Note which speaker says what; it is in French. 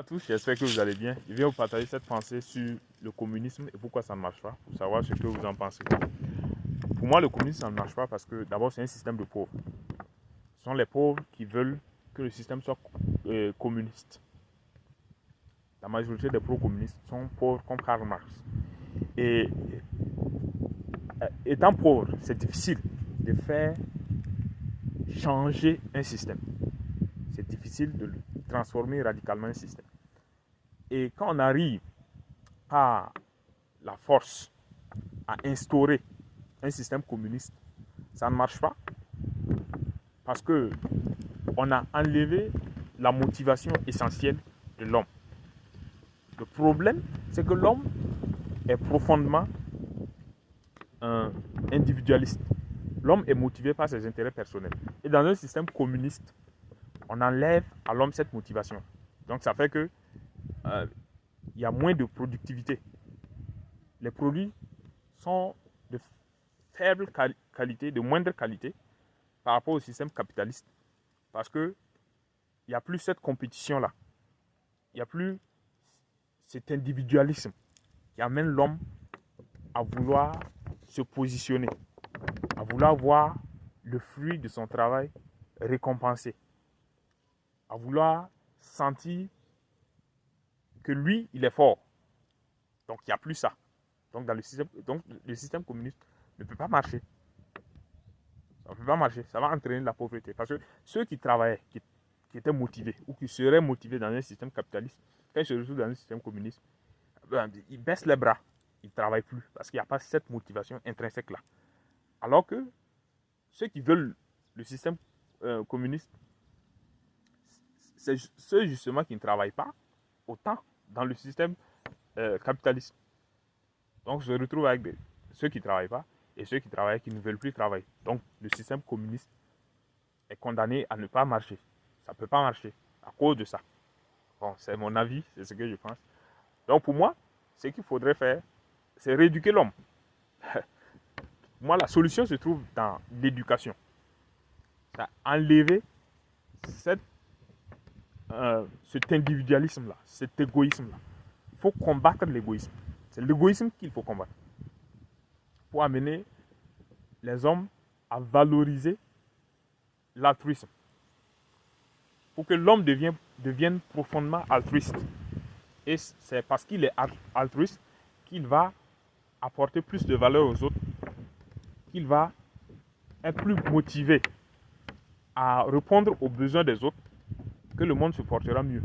Speaker 1: tous, j'espère que vous allez bien. Je viens vous partager cette pensée sur le communisme et pourquoi ça ne marche pas, pour savoir ce que vous en pensez. Pour moi, le communisme, ça ne marche pas parce que d'abord, c'est un système de pauvres. Ce sont les pauvres qui veulent que le système soit communiste. La majorité des pro-communistes sont pauvres comme Karl Marx. Et étant pauvre, c'est difficile de faire changer un système. C'est difficile de transformer radicalement un système. Et quand on arrive par la force à instaurer un système communiste, ça ne marche pas parce que on a enlevé la motivation essentielle de l'homme. Le problème, c'est que l'homme est profondément individualiste. L'homme est motivé par ses intérêts personnels. Et dans un système communiste, on enlève à l'homme cette motivation. Donc ça fait que il y a moins de productivité. Les produits sont de faible qualité, de moindre qualité par rapport au système capitaliste. Parce qu'il n'y a plus cette compétition-là. Il n'y a plus cet individualisme qui amène l'homme à vouloir se positionner, à vouloir voir le fruit de son travail récompensé, à vouloir sentir que lui, il est fort. Donc, il n'y a plus ça. Donc, le système communiste ne peut pas marcher. Ça ne peut pas marcher. Ça va entraîner la pauvreté. Parce que ceux qui travaillaient, qui étaient motivés ou qui seraient motivés dans un système capitaliste, quand ils se retrouvent dans un système communiste, ils baissent les bras. Ils ne travaillent plus parce qu'il n'y a pas cette motivation intrinsèque-là. Alors que ceux qui veulent le système communiste, c'est ceux justement qui ne travaillent pas autant dans le système capitaliste. Donc, je se retrouve avec ceux qui ne travaillent pas et ceux qui travaillent qui ne veulent plus travailler. Donc, le système communiste est condamné à ne pas marcher. Ça ne peut pas marcher à cause de ça. Bon, c'est mon avis, c'est ce que je pense. Donc, pour moi, ce qu'il faudrait faire, c'est rééduquer l'homme. Moi, la solution se trouve dans l'éducation. Ça enlever cet individualisme-là, cet égoïsme-là. Il faut combattre l'égoïsme. C'est l'égoïsme qu'il faut combattre pour amener les hommes à valoriser l'altruisme. Pour que l'homme devienne profondément altruiste. Et c'est parce qu'il est altruiste qu'il va apporter plus de valeur aux autres, qu'il va être plus motivé à répondre aux besoins des autres, que le monde se portera mieux.